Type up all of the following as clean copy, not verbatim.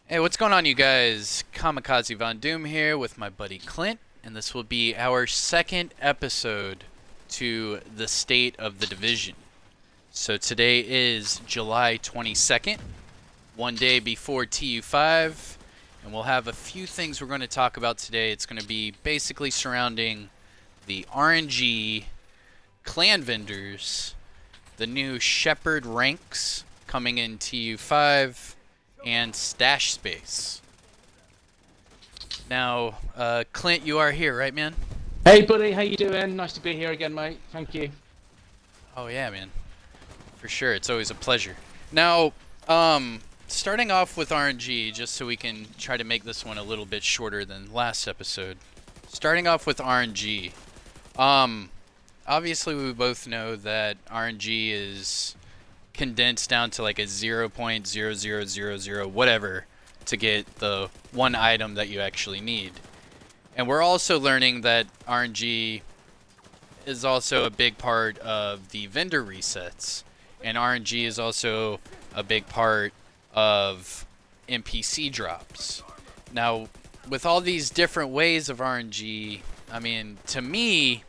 Hey, what's going on, you guys? Kamikazevondoom here with my buddy Clint, and this will be our second episode to the State of the Division. So today is July 22nd, one day before TU5, and we'll have a few things we're going to talk about today. It's going to be basically surrounding the RNG, clan vendors, the new Shepherd ranks coming in TU5, and stash space. Now, Clint, you are here, right, man? Hey buddy, how you doing? Nice to be here again, mate. Thank you. Oh yeah, man. For sure, it's always a pleasure. Now, starting off with RNG, just so we can try to make this one a little bit shorter than last episode. Starting off with RNG. Obviously we both know that RNG is condensed down to like a 0.0000 whatever to get the one item that you actually need. And we're also learning that RNG is also a big part of the vendor resets, and RNG is also a big part of NPC drops. Now, with all these different ways of RNG, I mean, to me,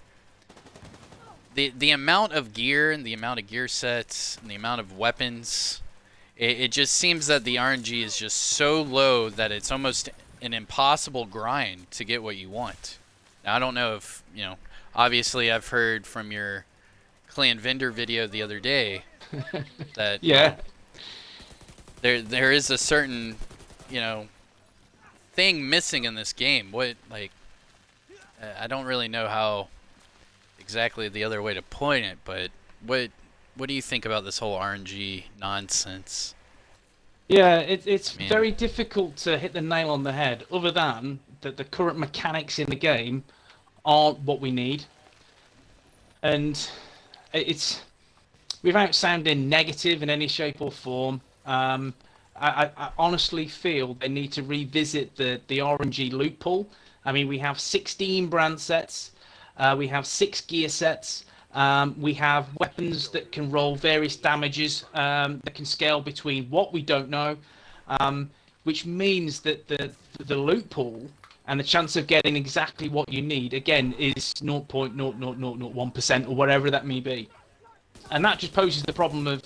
the amount of gear and the amount of gear sets and the amount of weapons, it just seems that the RNG is just so low that it's almost an impossible grind to get what you want. Now, I don't know if, obviously I've heard from your clan vendor video the other day that Yeah. there is a certain, thing missing in this game. I don't really know how exactly the other way to point it, but what do you think about this whole RNG nonsense? Yeah, it's I mean, very difficult to hit the nail on the head, other than that the current mechanics in the game aren't what we need. And it's, without sounding negative in any shape or form, I honestly feel they need to revisit the RNG loot pool. I mean, we have 16 brand sets, we have 6 gear sets, we have weapons that can roll various damages, that can scale between what we don't know, which means that the loot pool and the chance of getting exactly what you need again is 0.00001% or whatever that may be. And that just poses the problem of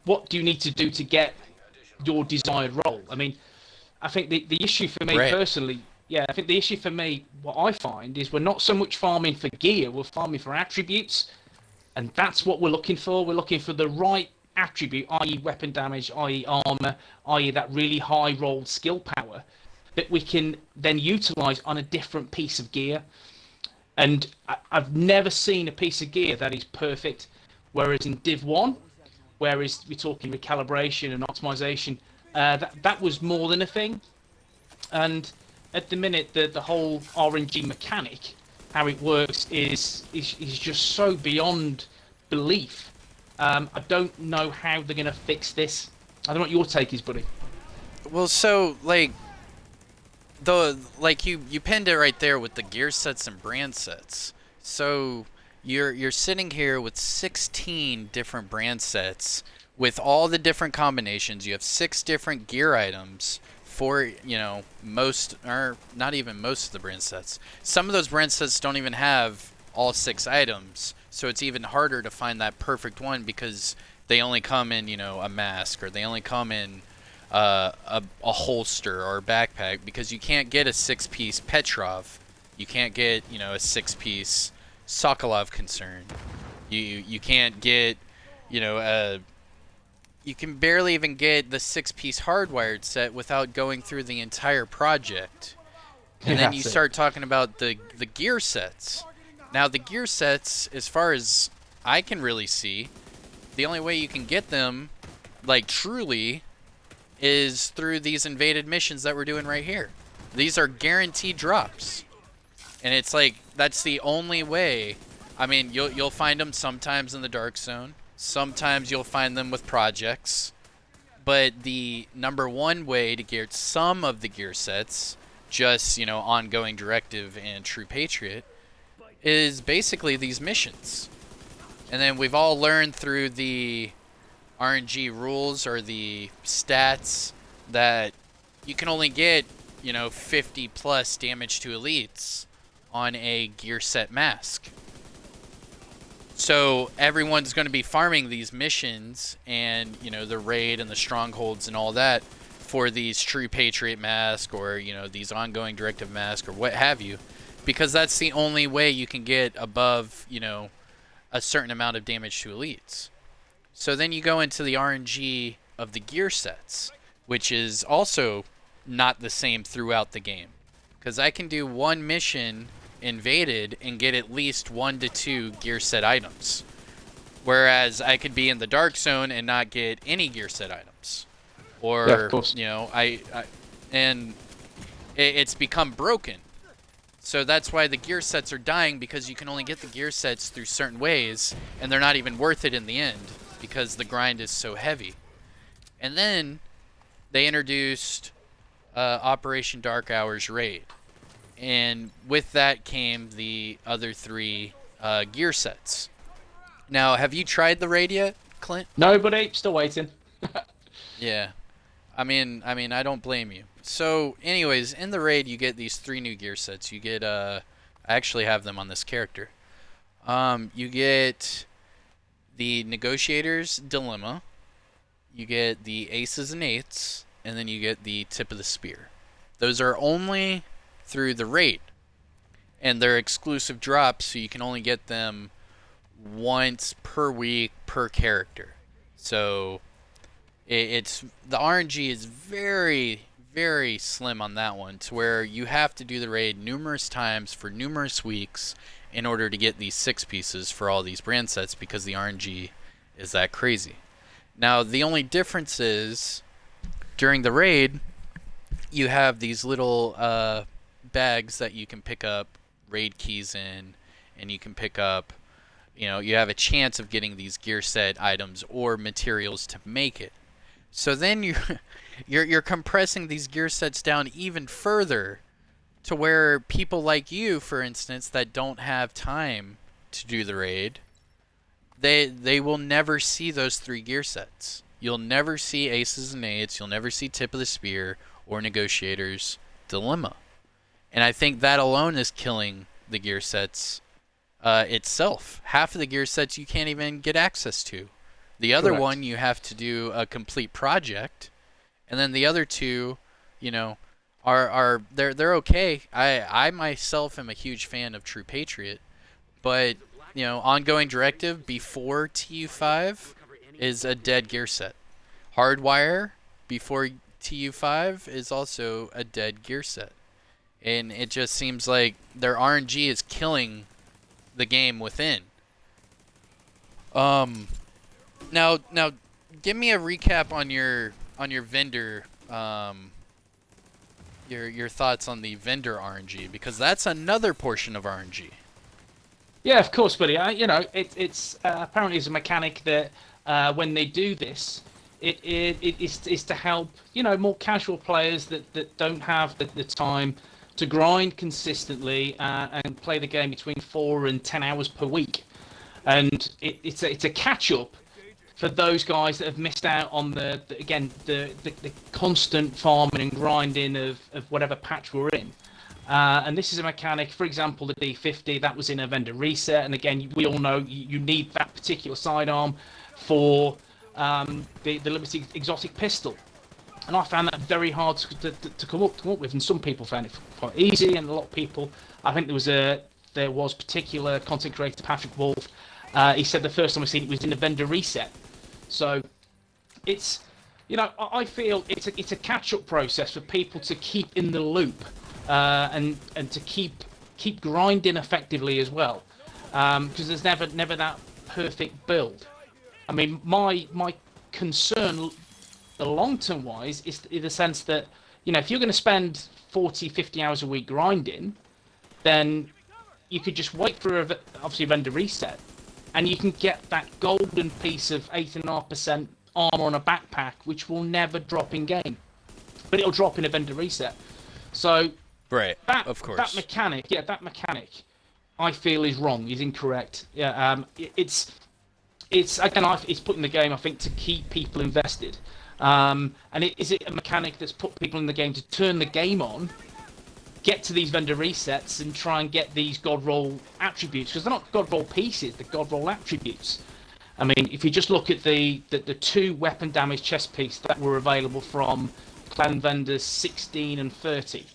what do you need to do to get your desired role. I mean, I think the issue for me right. personally, yeah, I think the issue for me, what I find is we're not so much farming for gear, we're farming for attributes, and that's what we're looking for. We're looking for the right attribute, i.e. weapon damage, i.e. armor, i.e. that really high rolled skill power that we can then utilize on a different piece of gear. And I've never seen a piece of gear that is perfect. Whereas in Div 1, whereas we're talking recalibration and optimization, that was more than a thing. And at the minute, the whole RNG mechanic, how it works, is just so beyond belief. I don't know how they're going to fix this. I don't know what your take is, buddy. Well, so you pinned it right there with the gear sets and brand sets. So you're sitting here with 16 different brand sets with all the different combinations. You have 6 different gear items for, most, or not even most of the brand sets. Some of those brand sets don't even have all 6 items, so it's even harder to find that perfect one because they only come in, a mask, or they only come in a holster or a backpack, because you can't get a 6-piece Petrov. You can't get, a 6-piece Sokolov concern. You can't get, you can barely even get the 6-piece hardwired set without going through the entire project. And then you That's it. start talking about the gear sets. Now, the gear sets, as far as I can really see, the only way you can get them, truly, is through these invaded missions that we're doing right here. These are guaranteed drops. And it's like, that's the only way. I mean, you'll find them sometimes in the Dark Zone. Sometimes you'll find them with projects. But the number one way to get some of the gear sets, just, ongoing directive and true patriot, is basically these missions. And then we've all learned through the RNG rules, or the stats, that you can only get, 50 plus damage to elites on a gear set mask. So everyone's going to be farming these missions and, the raid and the strongholds and all that for these True Patriot mask or, these ongoing directive mask or what have you, because that's the only way you can get above, a certain amount of damage to elites. So then you go into the RNG of the gear sets, which is also not the same throughout the game. Because I can do one mission invaded and get at least 1 to 2 gear set items. Whereas I could be in the dark zone and not get any gear set items. Or, Yeah, of course. and it's become broken. So that's why the gear sets are dying, because you can only get the gear sets through certain ways, and they're not even worth it in the end, because the grind is so heavy. And then they introduced Operation Dark Hours Raid. And with that came the other 3 gear sets. Now, have you tried the raid yet, Clint? Nobody, still waiting. Yeah. I mean, I don't blame you. So, anyways, in the raid, you get these 3 new gear sets. You get, I actually have them on this character. You get the Negotiator's Dilemma. You get the Aces and Eights. And then you get the Tip of the Spear. Those are only through the raid. And they're exclusive drops, so you can only get them once per week per character. So it's the RNG is very, very slim on that one, to where you have to do the raid numerous times for numerous weeks in order to get these 6 pieces for all these brand sets, because the RNG is that crazy. Now, the only difference is during the raid, you have these little bags that you can pick up raid keys in, and you can pick up, you have a chance of getting these gear set items or materials to make it. So then you're compressing these gear sets down even further, to where people like you, for instance, that don't have time to do the raid, they will never see those 3 gear sets. You'll never see Aces and Eights, you'll never see Tip of the Spear or Negotiator's Dilemma. And I think that alone is killing the gear sets itself. Half of the gear sets you can't even get access to. The other Correct. one, you have to do a complete project, and then the other 2, are they're okay. I myself am a huge fan of True Patriot, but ongoing directive before TU5 is a dead gear set. Hardwire before TU5 is also a dead gear set, and it just seems like their RNG is killing the game within. Now, give me a recap on your vendor, your thoughts on the vendor RNG, because that's another portion of RNG. Yeah, of course, buddy. It's apparently is a mechanic that when they do this, it is to help more casual players that don't have the time to grind consistently and play the game between 4 and 10 hours per week, and it's a catch up for those guys that have missed out on the constant farming and grinding of whatever patch we're in. And this is a mechanic, for example, the D50, that was in a vendor reset. And again, we all know you need that particular sidearm for the limited exotic pistol. And I found that very hard to come up with. And some people found it quite easy, and a lot of people, I think there was particular content creator, Patrick Wolf. He said the first time I seen it was in a vendor reset. So it's, I feel it's a catch-up process for people to keep in the loop. And to keep grinding effectively as well, because there's never that perfect build. I mean, my concern, the long-term wise, is in the sense that if you're going to spend 40-50 hours a week grinding, then you could just wait for obviously a vendor reset, and you can get that golden piece of 8.5% armor on a backpack, which will never drop in game, but it'll drop in a vendor reset. So. Right, of course. That mechanic, I feel is wrong, is incorrect. Yeah, it's again, it's putting the game, I think, to keep people invested. And is it a mechanic that's put people in the game to turn the game on, get to these vendor resets, and try and get these god roll attributes? Because they're not god roll pieces, they're god roll attributes. I mean, if you just look at the 2 weapon damage chest pieces that were available from clan vendors 16 and 30,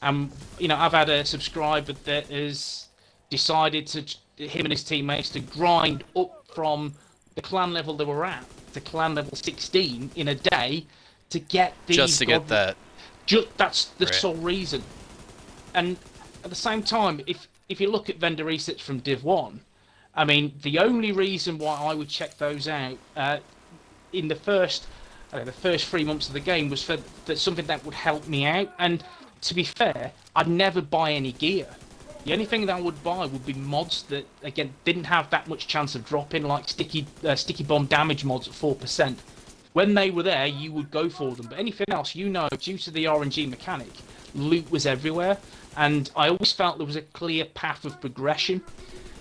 I've had a subscriber that has decided him and his teammates, to grind up from the clan level they were at to clan level 16 in a day to get these. Just to get that. That's the Right. sole reason. And at the same time, if you look at vendor resets from Div 1, I mean, the only reason why I would check those out in the first 3 months of the game was for something that would help me out. And to be fair, I'd never buy any gear. The only thing that I would buy would be mods that, again, didn't have that much chance of dropping, like sticky bomb damage mods at 4%. When they were there, you would go for them. But anything else, due to the RNG mechanic, loot was everywhere. And I always felt there was a clear path of progression.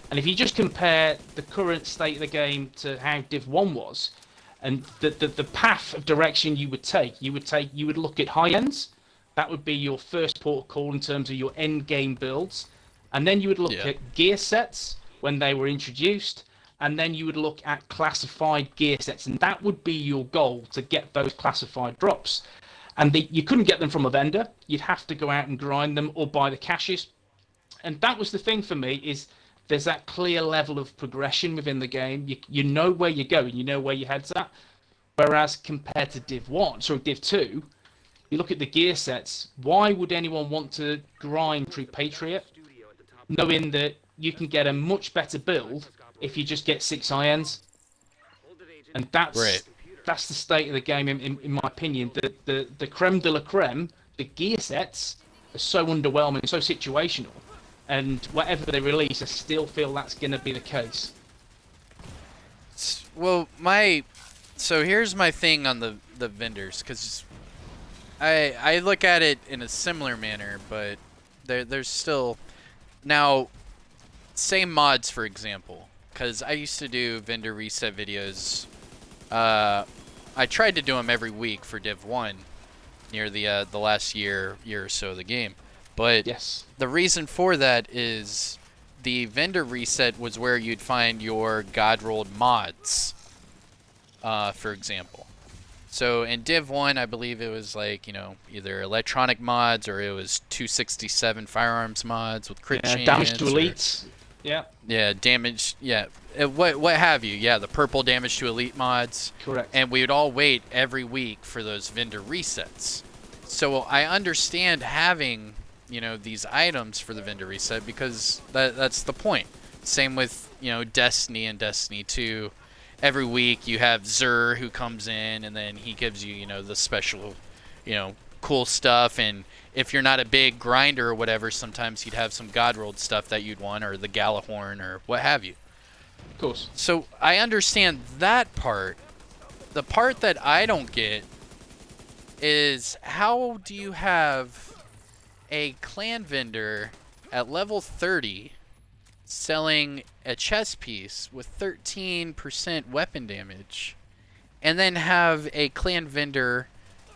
And if you just compare the current state of the game to how Div 1 was, and the path of direction you would look at high ends. That would be your first port of call in terms of your end game builds. And then you would look at gear sets when they were introduced. And then you would look at classified gear sets. And that would be your goal, to get those classified drops. And you couldn't get them from a vendor. You'd have to go out and grind them or buy the caches. And that was the thing for me, is there's that clear level of progression within the game. You know where you're going, you know where your head's at. Whereas compared to Div 2, you look at the gear sets, why would anyone want to grind through Patriot, knowing that you can get a much better build if you just get 6 irons? And that's the state of the game, in my opinion. The creme de la creme, the gear sets, are so underwhelming, so situational. And whatever they release, I still feel that's going to be the case. Well, so here's my thing on the vendors, because I look at it in a similar manner, but there's still now same mods, for example, because I used to do vendor reset videos. I tried to do them every week for Div 1 near the last year or so of the game. But yes, the reason for that is the vendor reset was where you'd find your god rolled mods, for example. So in Div 1, I believe it was like, either electronic mods or it was 267 firearms mods with crit chance. Damage to elites. Yeah, damage. Yeah, what have you? Yeah, the purple damage to elite mods. Correct. And we would all wait every week for those vendor resets. So I understand having these items for the vendor reset, because that's the point. Same with Destiny and Destiny 2. Every week you have Zur who comes in, and then he gives you the special cool stuff. And if you're not a big grinder or whatever, sometimes he'd have some god rolled stuff that you'd want, or the Galahorn or what have you. Of course. So I understand that part. The part that I don't get is, how do you have a clan vendor at level 30 selling a chest piece with 13% weapon damage, and then have a clan vendor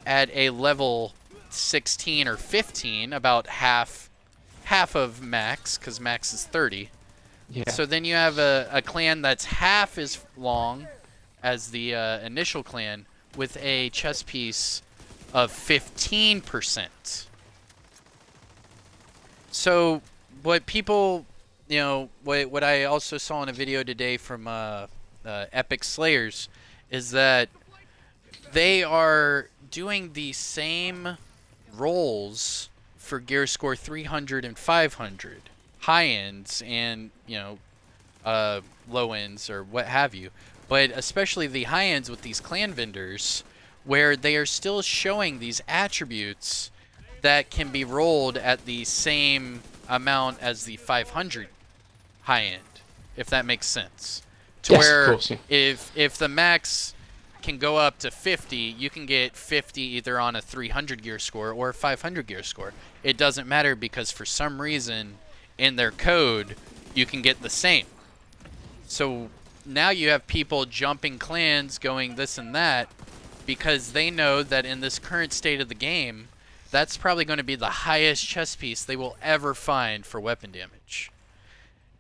at a level 16 or 15, about half of max, because max is 30. Yeah. So then you have a clan that's half as long as the initial clan with a chest piece of 15%. So what people, what I also saw in a video today from Epic Slayers is that they are doing the same rolls for gear score 300 and 500, high ends and low ends or what have you, but especially the high ends with these clan vendors, where they are still showing these attributes that can be rolled at the same amount as the 500 high end, if that makes sense. To yes, where of course, yeah. if the max can go up to 50, you can get 50 either on a 300 gear score or a 500 gear score. It doesn't matter, because for some reason in their code you can get the same. So now you have people jumping clans going this and that because they know that in this current state of the game, that's probably going to be the highest chest piece they will ever find for weapon damage.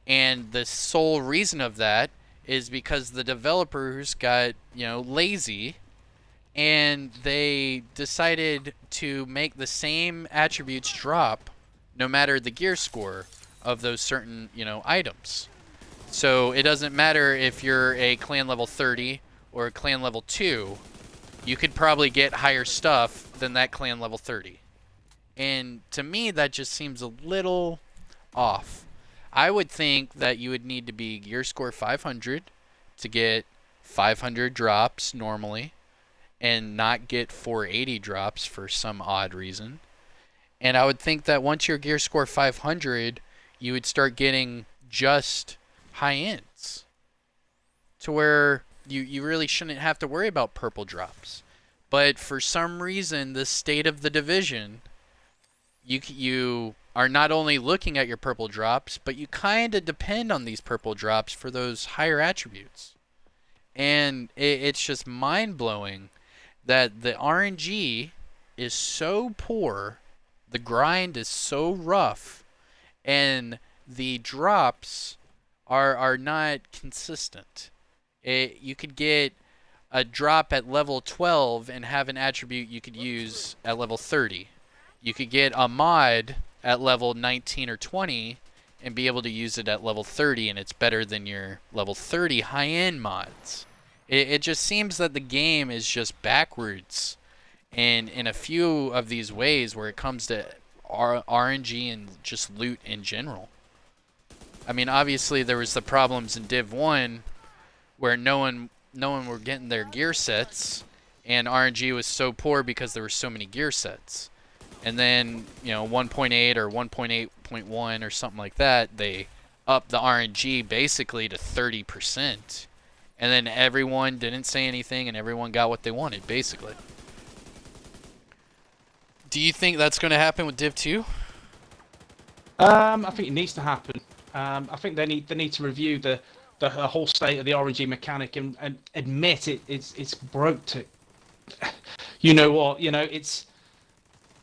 And the sole reason of that is because the developers got, lazy, and they decided to make the same attributes drop no matter the gear score of those certain, items. So it doesn't matter if you're a clan level 30 or a clan level 2, you could probably get higher stuff than that clan level 30. And to me, that just seems a little off. I would think that you would need to be gear score 500 to get 500 drops normally, and not get 480 drops for some odd reason. And I would think that once you're gear score 500, you would start getting just high ends, to where you really shouldn't have to worry about purple drops. But for some reason, the state of the division, you are not only looking at your purple drops, but you kind of depend on these purple drops for those higher attributes. And it's just mind-blowing that the RNG is so poor, the grind is so rough, and the drops are not consistent. You could get a drop at level 12 and have an attribute you could use at level 30. You could get a mod at level 19 or 20 and be able to use it at level 30, and it's better than your level 30 high-end mods. It just seems that the game is just backwards in a few of these ways where it comes to RNG and just loot in general. I mean, obviously there was the problems in Div 1 where no one were getting their gear sets, and RNG was so poor because there were so many gear sets. And then, 1.8 or 1.8.1 or something like that, they upped the RNG basically to 30%. And then everyone didn't say anything, and everyone got what they wanted, basically. Do you think that's going to happen with Div 2? I think it needs to happen. I think they need to review the whole state of the RNG mechanic and admit it's broke to. You know what? It's.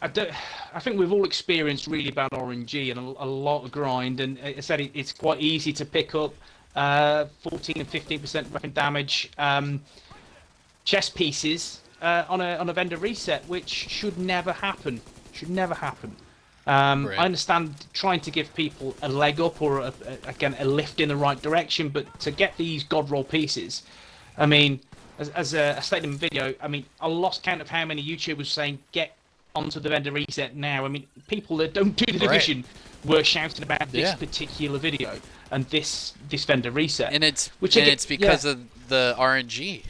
I think we've all experienced really bad RNG and a lot of grind, and I said it's quite easy to pick up 14 and 15% weapon damage chest pieces on a vendor reset, which should never happen. Right. I understand trying to give people a leg up or a lift in the right direction, but to get these god roll pieces, I mean, as I stated in the video, I mean, I lost count of how many YouTubers saying get onto the vendor reset now. I mean, people that don't do the division were shouting about this particular video and this vendor reset, and it's because of the RNG.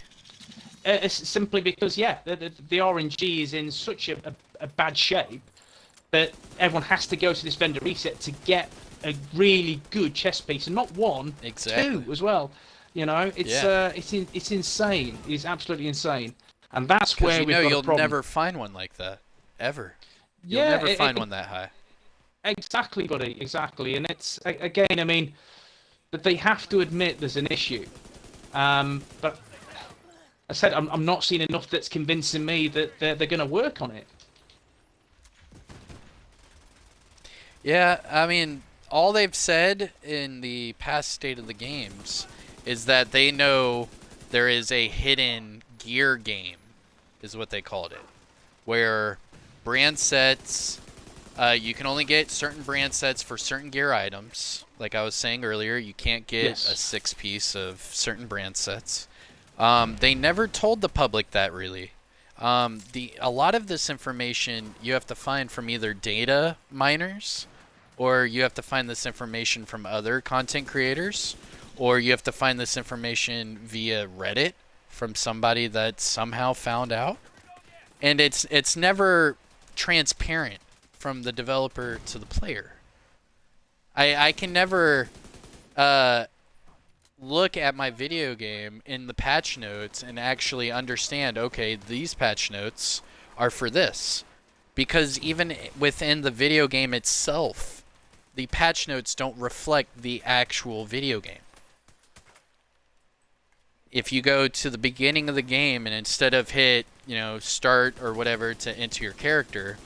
It's simply because the RNG is in such a bad shape that everyone has to go to this vendor reset to get a really good chest piece, and not one, two as well. It's insane. It's absolutely insane, and that's where we've got a problem. You'll never find one like that ever. You'll never find one that high. Exactly, buddy. Exactly, and it's again. I mean, that they have to admit there's an issue, but I said I'm not seeing enough that's convincing me that they're going to work on it. Yeah, I mean, all they've said in the past state of the games is that they know there is a hidden gear game, is what they called it, where brand sets, you can only get certain brand sets for certain gear items. Like I was saying earlier, you can't get a 6-piece of certain brand sets. They never told the public that, really. A lot of this information you have to find from either data miners, or you have to find this information from other content creators, or you have to find this information via Reddit from somebody that somehow found out. And it's never transparent from the developer to the player. I can never look at my video game in the patch notes and actually understand, okay, these patch notes are for this. Because even within the video game itself, the patch notes don't reflect the actual video game. if you go to the beginning of the game and instead of hit, start or whatever to enter your character,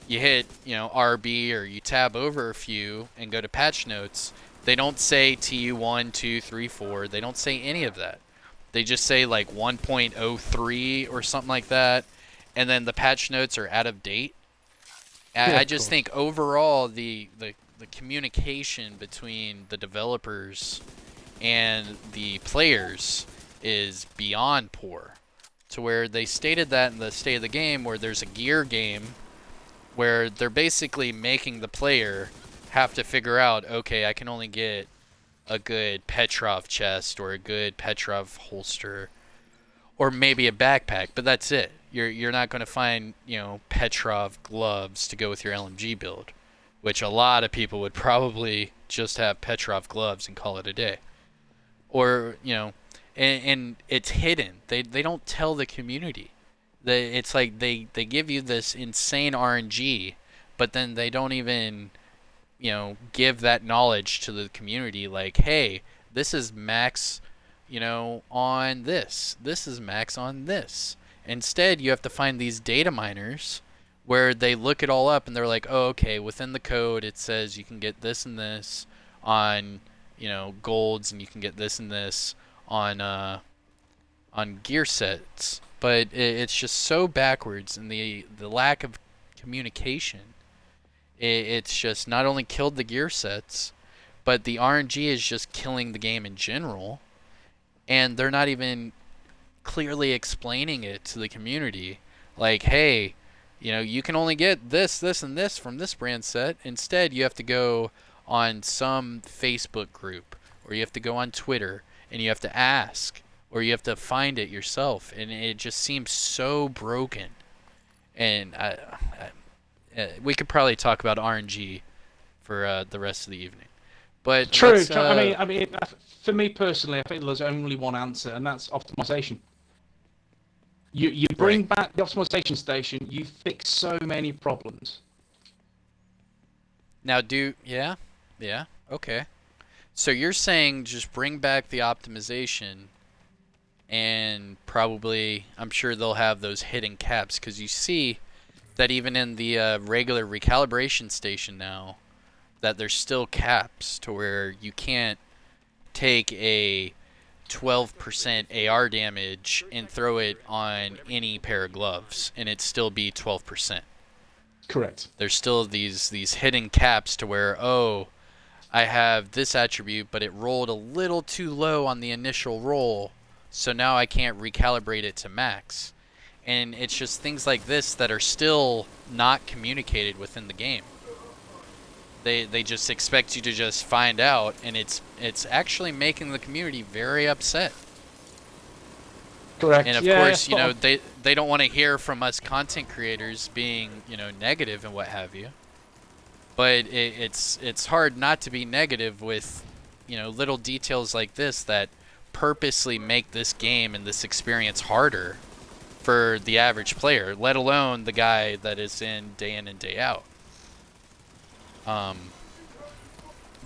you hit, RB or you tab over a few and go to patch notes, they don't say TU1, 2, 3, 4. They don't say any of that. They just say like 1.03 or something like that. And then the patch notes are out of date. Yeah, I of just course. think overall the communication between the developers and the players is beyond poor. To where they stated that in the state of the game, where there's a gear game where they're basically making the player have to figure out, okay, I can only get a good Petrov chest or a good Petrov holster or maybe a backpack, but that's it. You're not going to find, Petrov gloves to go with your LMG build, which a lot of people would probably just have Petrov gloves and call it a day. Or, and it's hidden. They don't tell the community. It's like they give you this insane RNG, but then they don't even, give that knowledge to the community. Like, hey, this is max, on this. This is max on this. Instead, you have to find these data miners where they look it all up and they're like, oh, okay, within the code it says you can get this and this on, golds, and you can get this and this on gear sets. But it's just so backwards, and the lack of communication. It's just not only killed the gear sets, but the RNG is just killing the game in general, and they're not even clearly explaining it to the community. Like, hey, you can only get this, this, and this from this brand set. Instead, you have to go on some Facebook group, or you have to go on Twitter, and you have to ask, or you have to find it yourself. And it just seems so broken. And we could probably talk about RNG for the rest of the evening. But True. let's, For me personally, I think there's only one answer, and that's optimization. You bring right. back the optimization station, you fix so many problems. Now yeah, okay. So you're saying just bring back the optimization, and probably, I'm sure they'll have those hidden caps, because you see that even in the regular recalibration station now, that there's still caps to where you can't take a 12% AR damage and throw it on any pair of gloves and it still be 12%. Correct. There's still these hidden caps to where, oh, I have this attribute, but it rolled a little too low on the initial roll, so now I can't recalibrate it to max. And it's just things like this that are still not communicated within the game. They just expect you to just find out, and it's actually making the community very upset. Correct. And of Yeah, course, spot on. they don't want to hear from us content creators being, negative and what have you. But it's hard not to be negative with, little details like this that purposely make this game and this experience harder for the average player, let alone the guy that is in and day out.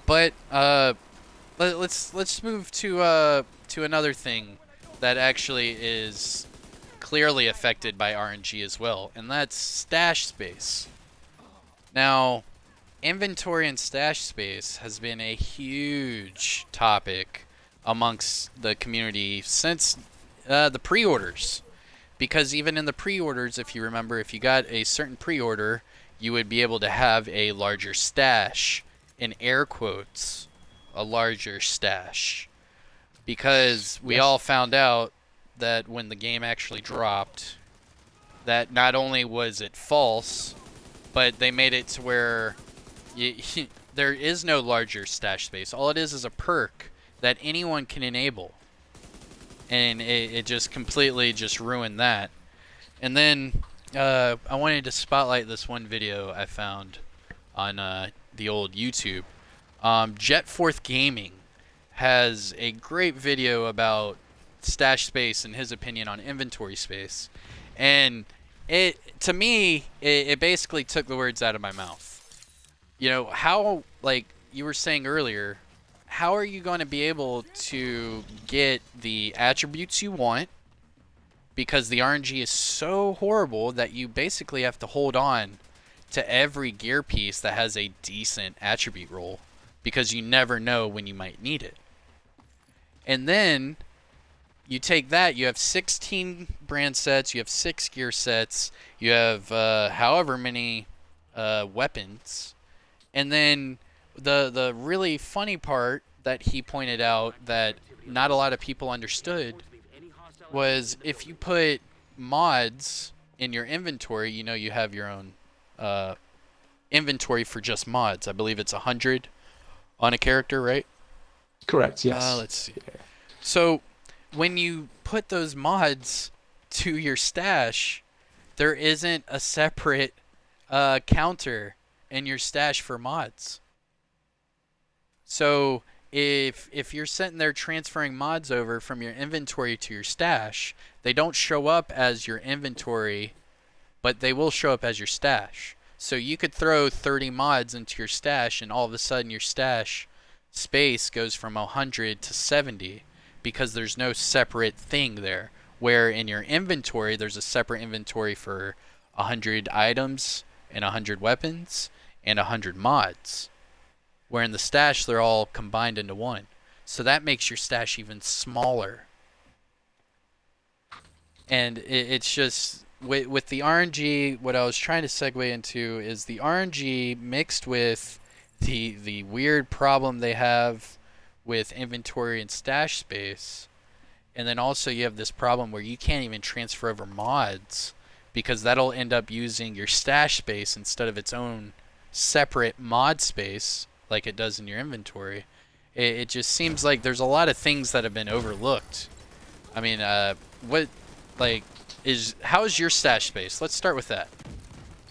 But let's move to another thing that actually is clearly affected by RNG as well, and that's stash space. Now, inventory and stash space has been a huge topic amongst the community since the pre-orders. Because even in the pre-orders, if you remember, if you got a certain pre-order, you would be able to have a larger stash, in air quotes, a larger stash. Because we Yes. all found out that when the game actually dropped, that not only was it false, but they made it to where there is no larger stash space. All it is a perk that anyone can enable. And it just completely just ruined that. And then I wanted to spotlight this one video I found on the old YouTube. Jetforth Gaming has a great video about stash space and his opinion on inventory space. And to me, it basically took the words out of my mouth. How, like you were saying earlier, how are you going to be able to get the attributes you want? Because the RNG is so horrible that you basically have to hold on to every gear piece that has a decent attribute roll, because you never know when you might need it. And then you take that, you have 16 brand sets, you have 6 gear sets, you have however many weapons. And then the really funny part that he pointed out that not a lot of people understood was if you put mods in your inventory, you know, you have your own inventory for just mods. I believe it's 100 on a character, right? Correct, yes. Let's see. So when you put those mods to your stash, there isn't a separate counter in your stash for mods. So if you're sitting there transferring mods over from your inventory to your stash, they don't show up as your inventory, but they will show up as your stash. So you could throw 30 mods into your stash, and all of a sudden your stash space goes from 100 to 70 because there's no separate thing there. Where in your inventory, there's a separate inventory for 100 items and 100 weapons and 100 mods. Where in the stash, they're all combined into one. So that makes your stash even smaller. And it's just, with the RNG, what I was trying to segue into is the RNG mixed with the weird problem they have with inventory and stash space. And then also you have this problem where you can't even transfer over mods because that'll end up using your stash space instead of its own separate mod space like it does in your inventory. It just seems like there's a lot of things that have been overlooked. I mean, how's your stash space? Let's start with that.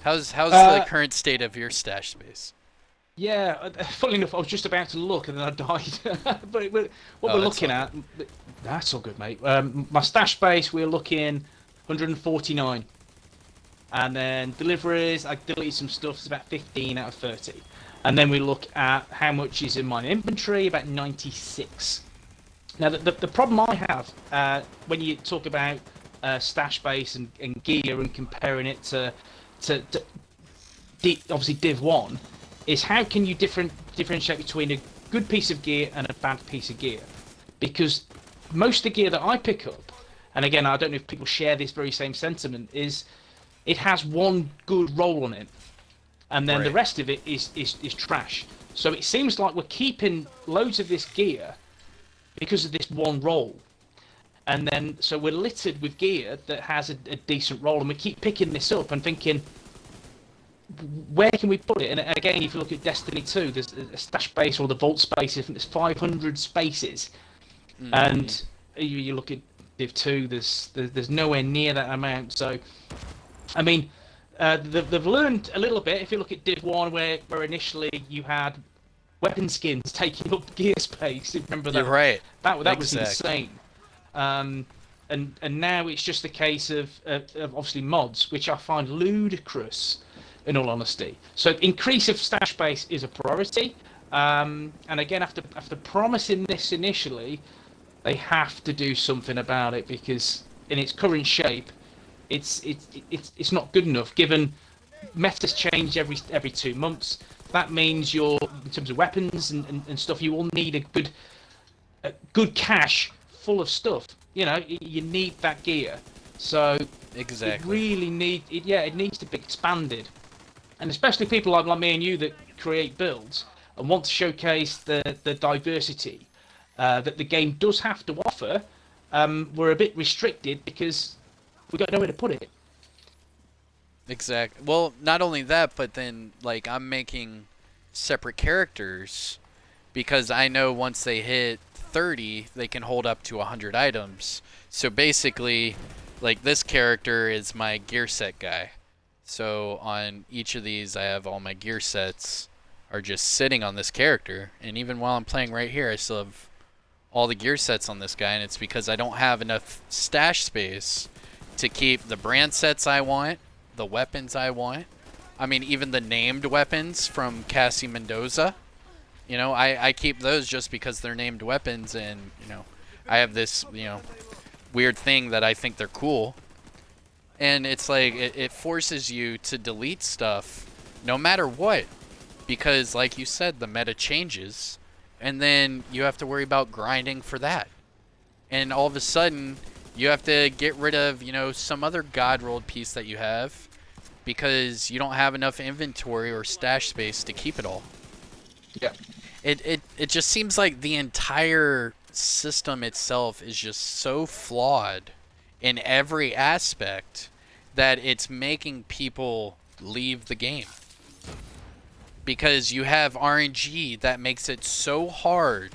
How's the current state of your stash space? Yeah, funnily enough, I was just about to look and then I died. But what we're looking at, that's all good, mate. My stash space, we're looking 149. And then deliveries, I deleted some stuff, it's about 15 out of 30. And then we look at how much is in my inventory, about 96. Now, the problem I have when you talk about stash space and gear and comparing it to obviously Div 1, is how can you differentiate between a good piece of gear and a bad piece of gear? Because most of the gear that I pick up, and again, I don't know if people share this very same sentiment, is it has one good roll on it. And then the rest of it is trash. So it seems like we're keeping loads of this gear because of this one roll. And then, so we're littered with gear that has a decent roll, and we keep picking this up and thinking, where can we put it? And again, if you look at Destiny 2, there's a stash space or the vault space, I think there's 500 spaces. Mm-hmm. And you look at Div 2, there's nowhere near that amount. So, I mean, they've learned a little bit. If you look at Div 1, where initially you had weapon skins taking up gear space, remember that? You're right. That was insane. And now it's just a case of obviously mods, which I find ludicrous, in all honesty. So increase of stash space is a priority. And again, after promising this initially, they have to do something about it, because in its current shape, it's not good enough. Given metas change every 2 months, that means in terms of weapons and stuff, you will need a good cache full of stuff. You know, you need that gear. So exactly, it really it needs to be expanded, and especially people like me and you that create builds and want to showcase the diversity that the game does have to offer. We're a bit restricted because we got nowhere to put it. Exactly. Well, not only that, but then like I'm making separate characters because I know once they hit 30, they can hold up to 100 items. So basically, like this character is my gear set guy. So on each of these, I have all my gear sets are just sitting on this character. And even while I'm playing right here, I still have all the gear sets on this guy, and it's because I don't have enough stash space to keep the brand sets I want, the weapons I want. I mean, even the named weapons from Cassie Mendoza. I keep those just because they're named weapons, and I have this weird thing that I think they're cool. And it's like it forces you to delete stuff no matter what, because like you said, the meta changes, and then you have to worry about grinding for that. And all of a sudden you have to get rid of some other god rolled piece that you have because you don't have enough inventory or stash space to keep it all. Yeah. It just seems like the entire system itself is just so flawed in every aspect that it's making people leave the game. Because you have RNG that makes it so hard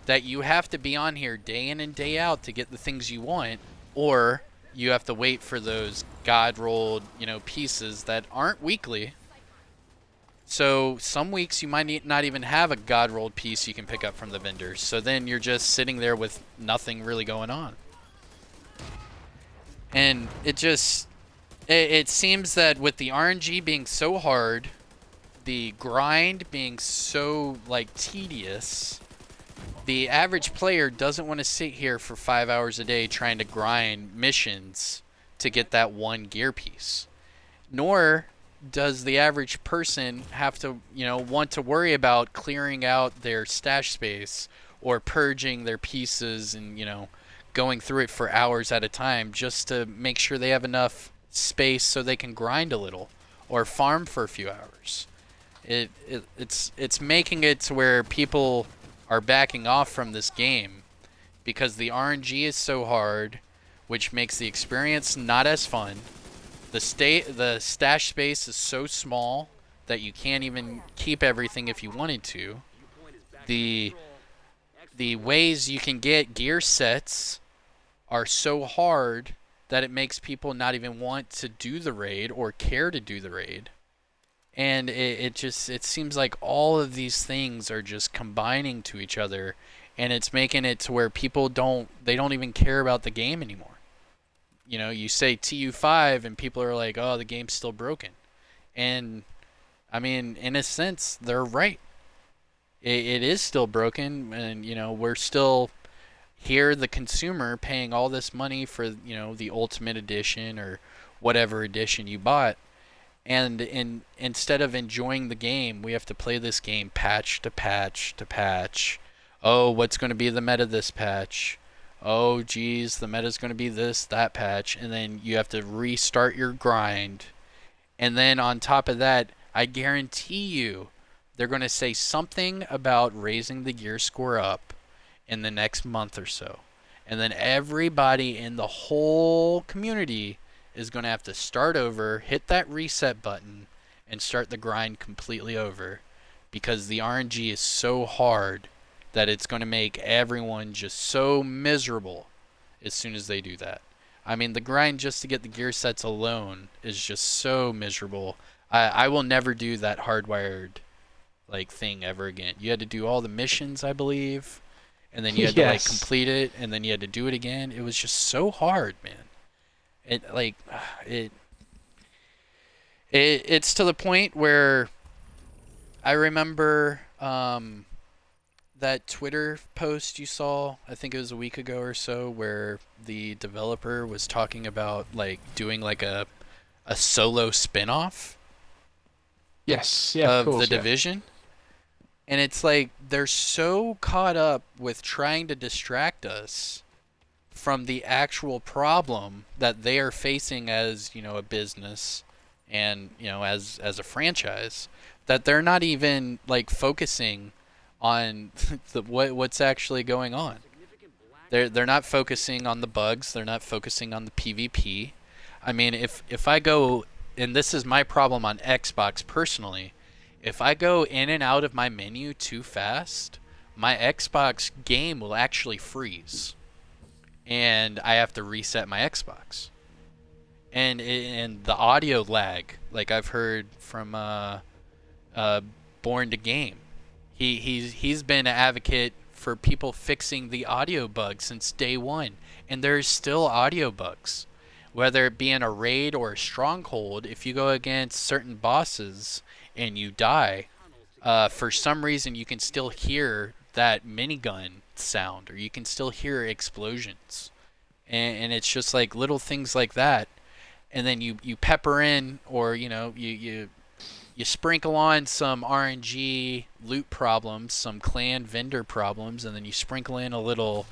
that you have to be on here day in and day out to get the things you want, or you have to wait for those god rolled, pieces that aren't weekly. So some weeks you might not even have a god rolled piece you can pick up from the vendors. So then you're just sitting there with nothing really going on. And it seems that with the RNG being so hard, the grind being so tedious, the average player doesn't want to sit here for 5 hours a day trying to grind missions to get that one gear piece. Nor does the average person have to, want to worry about clearing out their stash space or purging their pieces and, going through it for hours at a time just to make sure they have enough space so they can grind a little or farm for a few hours. It's making it to where people are backing off from this game because the RNG is so hard, which makes the experience not as fun. The stash space is so small that you can't even keep everything if you wanted to. The ways you can get gear sets are so hard that it makes people not even want to do the raid or care to do the raid. And it seems like all of these things are just combining to each other, and it's making it to where people don't even care about the game anymore. You say TU5 and people are like, "Oh, the game's still broken." And I mean, in a sense, they're right. It is still broken, and we're still here, the consumer, paying all this money for the Ultimate Edition or whatever edition you bought. And instead of enjoying the game, we have to play this game patch to patch to patch. Oh, what's going to be the meta this patch? Oh, geez, the meta's going to be this, that patch. And then you have to restart your grind. And then on top of that, I guarantee you, they're going to say something about raising the gear score up in the next month or so. And then everybody in the whole community is going to have to start over, hit that reset button, and start the grind completely over, because the RNG is so hard that it's going to make everyone just so miserable as soon as they do that. I mean, the grind just to get the gear sets alone is just so miserable. I will never do that hardwired thing ever again. You had to do all the missions, I believe, and then you had to complete it, and then you had to do it again. It was just so hard, man. It's to the point where I remember that Twitter post you saw, I think it was a week ago or so, where the developer was talking about doing a solo spin-off of course, the Division. And it's like they're so caught up with trying to distract us from the actual problem that they are facing as a business and as a franchise, that they're not even focusing on what's actually going on. They're not focusing on the bugs. They're not focusing on the PvP. I mean, if I go, and this is my problem on Xbox personally, if I go in and out of my menu too fast, my Xbox game will actually freeze, and I have to reset my Xbox. And the audio lag, I've heard from Born to Game, he's been an advocate for people fixing the audio bugs since day one, and there's still audio bugs, whether it be in a raid or a stronghold. If you go against certain bosses and you die, for some reason you can still hear that minigun sound, or you can still hear explosions, and it's just like little things like that. And then you pepper in, or you sprinkle on some RNG loot problems, some clan vendor problems, and then you sprinkle in a little,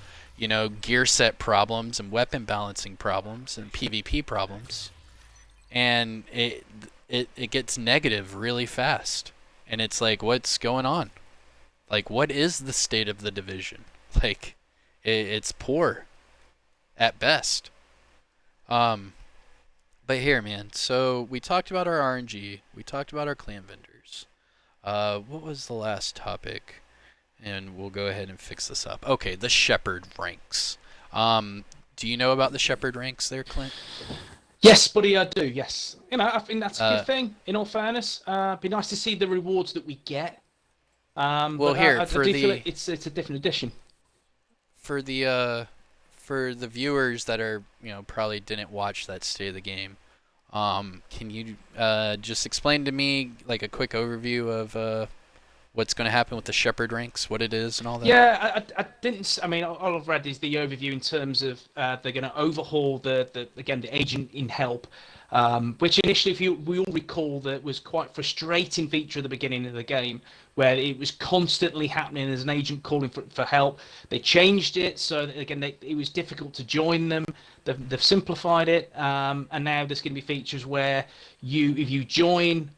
gear set problems and weapon balancing problems and PvP problems, and it gets negative really fast. And it's like, what's going on? Like, what is the state of the division? Like, it's poor at best. But here, man. So we talked about our RNG. We talked about our clan vendors. What was the last topic? And we'll go ahead and fix this up. Okay, the Shepherd ranks. Do you know about the Shepherd ranks there, Clint? Yes, buddy, I do. Yes, I think that's a good thing. In all fairness, it'd be nice to see the rewards that we get. Well, but here I for do the feel it's a different edition. for the viewers that are probably didn't watch that state of the game. Can you just explain to me like a quick overview of what's going to happen with the Shepherd ranks, what it is, and all that? Yeah, I didn't. I mean, all I've read is the overview in terms of they're going to overhaul the agent in help, which initially, if we all recall, that was quite frustrating feature at the beginning of the game, where it was constantly happening as an agent calling for help. They changed it so that, again, it was difficult to join them. They've simplified it, and now there's going to be features where if you join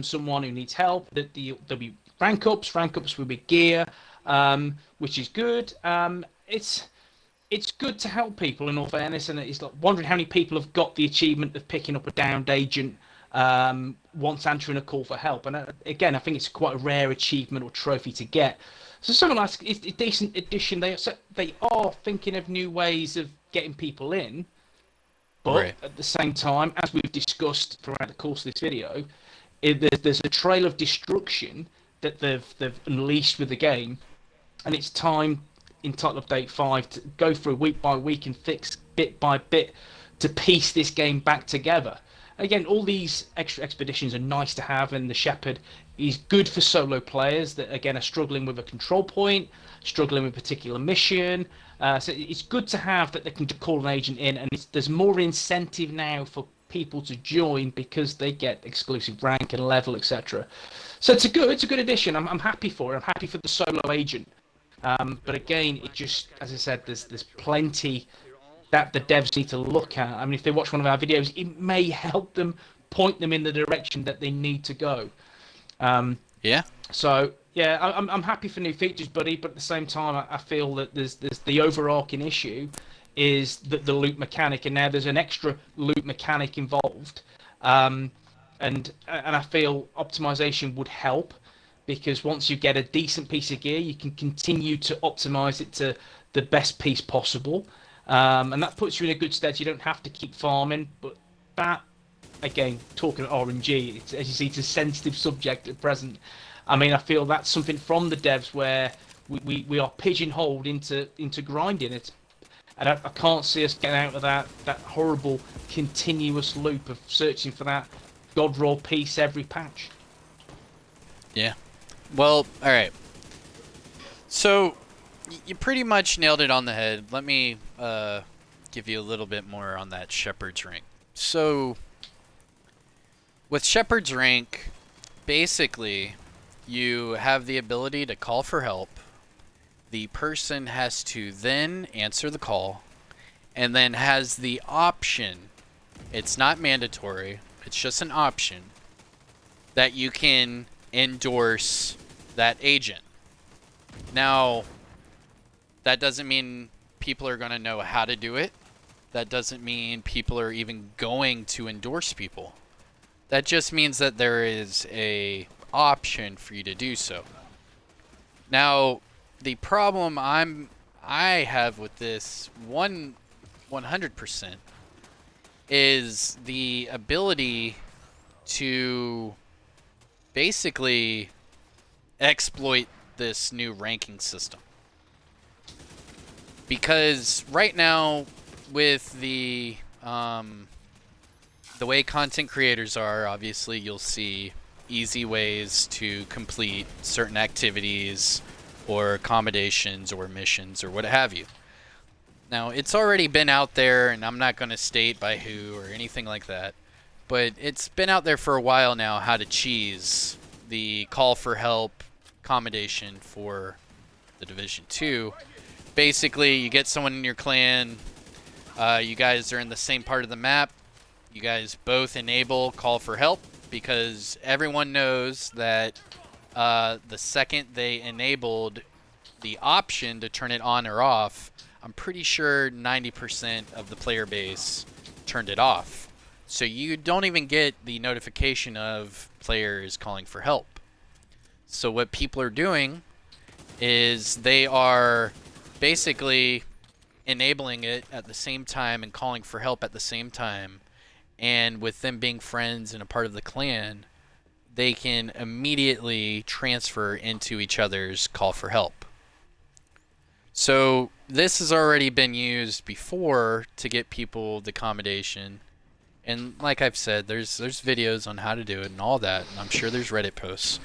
someone who needs help, that there'll be rank ups will be gear, which is good. It's good to help people, in all fairness, and it's like wondering how many people have got the achievement of picking up a downed agent once answering a call for help. And again, I think it's quite a rare achievement or trophy to get. So something like it's a decent addition. They are thinking of new ways of getting people in, but Right. at the same time, as we've discussed throughout the course of this video, there's a trail of destruction that they've unleashed with the game, and it's time in Title Update 5 to go through week by week and fix bit by bit to piece this game back together. Again, all these extra expeditions are nice to have, and the Shepherd is good for solo players that, again, are struggling with a control point, struggling with a particular mission. So it's good to have that they can call an agent in, and there's more incentive now for people to join because they get exclusive rank and level, etc. So it's a good addition. I'm happy for it. I'm happy for the solo agent. But again, it just, as I said, there's plenty that the devs need to look at. I mean, if they watch one of our videos, it may help them point them in the direction that they need to go. Yeah. So yeah, I'm happy for new features, buddy. But at the same time, I feel that there's the overarching issue is that the loot mechanic, and now there's an extra loot mechanic involved. And I feel optimization would help, because once you get a decent piece of gear, you can continue to optimize it to the best piece possible. And that puts you in a good stead. You don't have to keep farming. But that, again, talking of RNG, as you see, it's a sensitive subject at present. I mean, I feel that's something from the devs where we are pigeonholed into grinding it. And I can't see us getting out of that horrible continuous loop of searching for that god raw piece every patch. Yeah. Well, all right. So you pretty much nailed it on the head. Let me give you a little bit more on that Shepherd's rank. So with Shepherd's rank, basically you have the ability to call for help. The person has to then answer the call, and then has the option, it's not mandatory, it's just an option, that you can endorse that agent. Now, that doesn't mean people are going to know how to do it. That doesn't mean people are even going to endorse people. That just means that there is a option for you to do so. Now, the problem I have with this 100% is the ability to basically exploit this new ranking system. Because right now, with the way content creators are, obviously you'll see easy ways to complete certain activities or accommodations or missions or what have you. Now, it's already been out there, and I'm not going to state by who or anything like that, but it's been out there for a while now how to cheese the call for help accommodation for the Division 2. Basically, you get someone in your clan, you guys are in the same part of the map, you guys both enable call for help, because everyone knows that the second they enabled the option to turn it on or off, I'm pretty sure 90% of the player base turned it off. So you don't even get the notification of players calling for help. So what people are doing is they are basically enabling it at the same time and calling for help at the same time. And with them being friends and a part of the clan, they can immediately transfer into each other's call for help. So this has already been used before to get people the accommodation. And like I've said, there's videos on how to do it and all that. And I'm sure there's Reddit posts.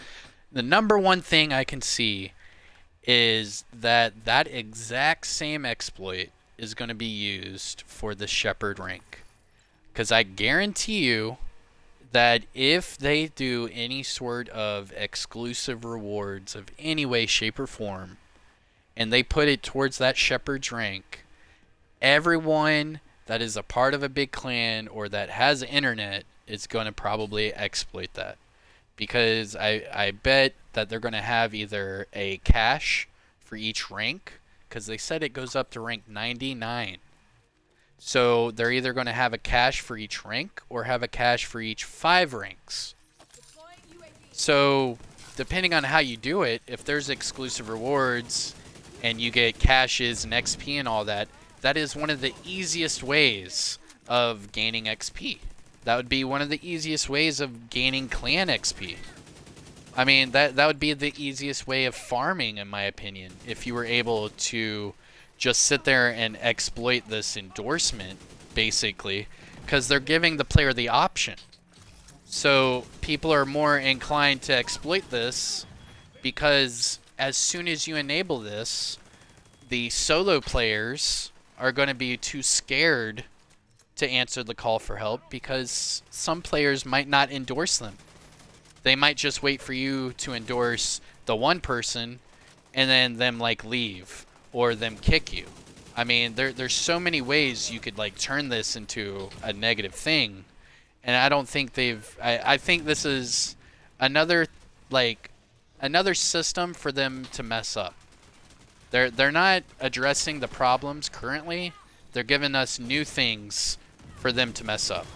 The number one thing I can see is that exact same exploit is going to be used for the Shepherd rank. Because I guarantee you that if they do any sort of exclusive rewards of any way, shape, or form, and they put it towards that Shepherd's rank, everyone that is a part of a big clan or that has internet is going to probably exploit that. Because I bet that they're going to have either a cache for each rank, because they said it goes up to rank 99. So they're either going to have a cache for each rank or have a cache for each 5 ranks. So depending on how you do it, if there's exclusive rewards and you get caches and XP and all that, that is one of the easiest ways of gaining XP. That would be one of the easiest ways of gaining clan XP. I mean, that would be the easiest way of farming, in my opinion, if you were able to just sit there and exploit this endorsement, basically, because they're giving the player the option. So people are more inclined to exploit this because as soon as you enable this, the solo players are going to be too scared to answer the call for help because some players might not endorse them. They might just wait for you to endorse the one person and then them like leave or them kick you. I mean, there's so many ways you could like turn this into a negative thing, and I don't think I think this is another system for them to mess up. They're not addressing the problems currently. They're giving us new things for them to mess up.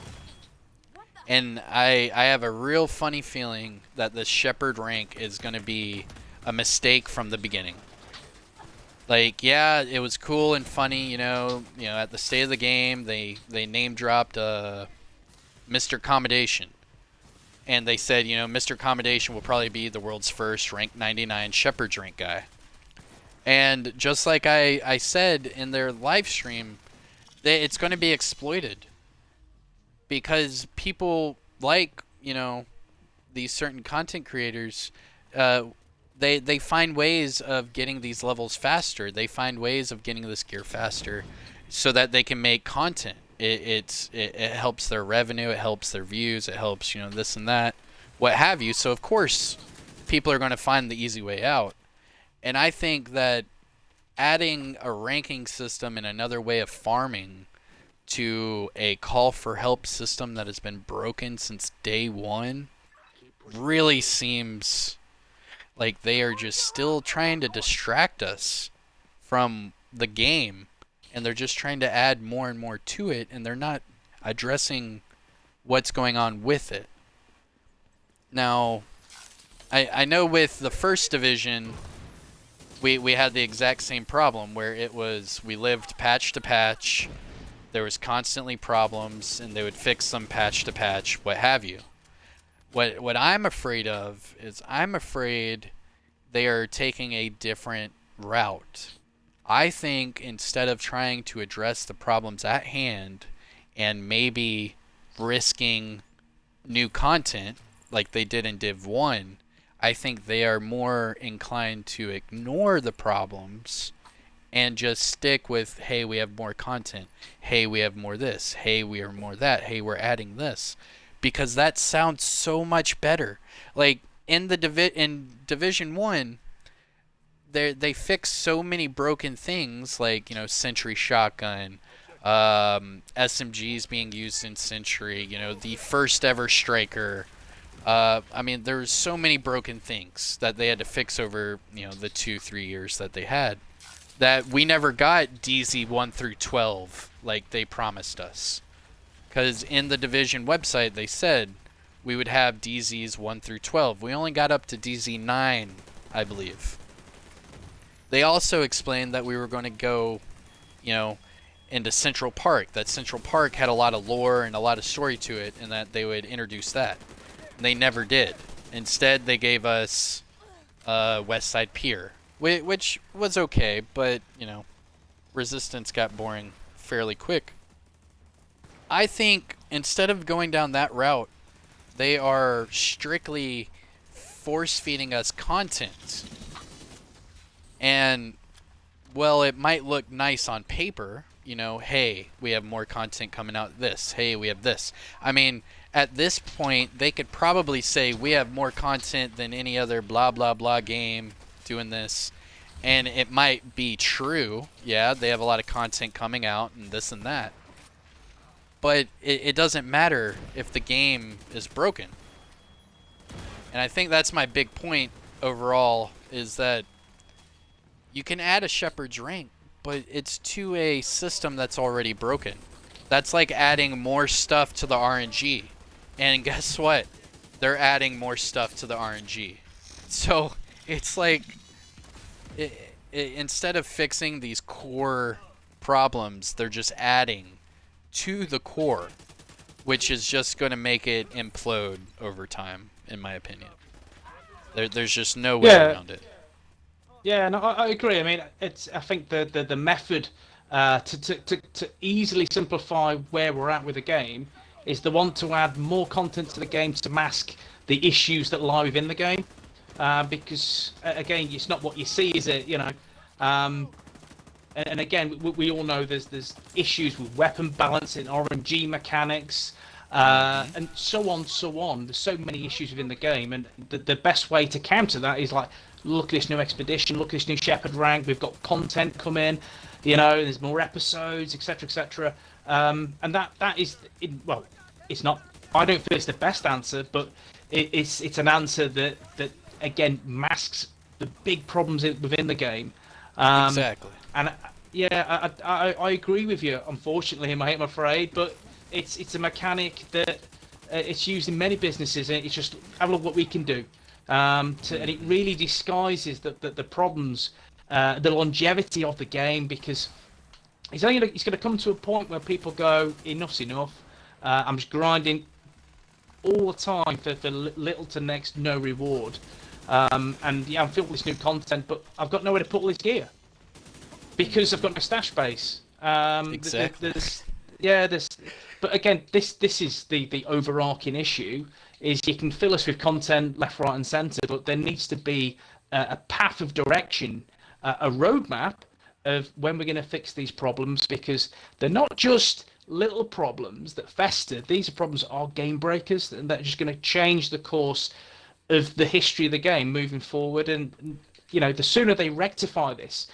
And I have a real funny feeling that the Shepherd rank is going to be a mistake from the beginning. Like, yeah, it was cool and funny, you know, at the state of the game, they name dropped Mr. Accommodation. And they said, Mr. Accommodation will probably be the world's first rank 99 Shepherd's rank guy. And just like I said in their live stream, it's going to be exploited. Because people like, these certain content creators, they find ways of getting these levels faster. They find ways of getting this gear faster so that they can make content. It helps their revenue, it helps their views, it helps, this and that, what have you. So, of course, people are going to find the easy way out. And I think that adding a ranking system and another way of farming to a call for help system that has been broken since day one really seems like they are just still trying to distract us from the game, and they're just trying to add more and more to it, and they're not addressing what's going on with it. Now, I know with the first division, we had the exact same problem where it was we lived patch to patch. There was constantly problems, and they would fix them patch to patch, what have you. What I'm afraid of is I'm afraid they are taking a different route. I think instead of trying to address the problems at hand and maybe risking new content, like they did in Div 1, I think they are more inclined to ignore the problems and just stick with, hey, we have more content. Hey, we have more this. Hey, we are more that. Hey, we're adding this. Because that sounds so much better. Like in in Division 1, they fix so many broken things, like Sentry Shotgun, SMGs being used in Sentry, the first ever striker. I mean, there's so many broken things that they had to fix over the 2-3 years that they had, that we never got DZ 1 through 12 like they promised us. Because in the Division website they said we would have DZs 1 through 12. We only got up to DZ 9, I believe. They also explained that we were going to go, into Central Park. That Central Park had a lot of lore and a lot of story to it, and that they would introduce that. And they never did. Instead, they gave us West Side Pier, which was okay, but, Resistance got boring fairly quick. I think instead of going down that route, they are strictly force feeding us content. And, well, it might look nice on paper, hey, we have more content coming out this. Hey, we have this. I mean, at this point, they could probably say we have more content than any other blah, blah, blah game doing this. And it might be true. Yeah, they have a lot of content coming out and this and that. But it doesn't matter if the game is broken. And I think that's my big point overall, is that you can add a Shepherd's rank, but it's to a system that's already broken. That's like adding more stuff to the RNG. And guess what? They're adding more stuff to the RNG. So it's like, instead of fixing these core problems, they're just adding to the core, which is just going to make it implode over time, in my opinion. There's just no way around it. Yeah, no, I agree. I mean, I think the method to easily simplify where we're at with the game is the one to add more content to the game to mask the issues that lie within the game. Because again, it's not what you see, is it? And again, we all know there's issues with weapon balancing, RNG mechanics, and so on, so on. There's so many issues within the game, and the best way to counter that is like, look at this new expedition, look at this new Shepherd rank. We've got content coming, there's more episodes, etc., etc. And that is, well, it's not. I don't feel it's the best answer, but it's an answer that again masks the big problems within the game. Exactly. And yeah, I agree with you. Unfortunately, mate, I'm afraid, but it's a mechanic that it's used in many businesses, and it's just have a look what we can do. And it really disguises the problems, the longevity of the game, because it's going to come to a point where people go, enough's enough. I'm just grinding all the time for little to next no reward. And yeah, I'm filled with this new content, but I've got nowhere to put all this gear because I've got no stash base. Exactly. But again, this is the overarching issue: is you can fill us with content left, right, and centre, but there needs to be a path of direction, a roadmap of when we're going to fix these problems, because they're not just little problems that fester. These are problems that are game breakers, and they're just going to change the course of the history of the game moving forward. And the sooner they rectify this,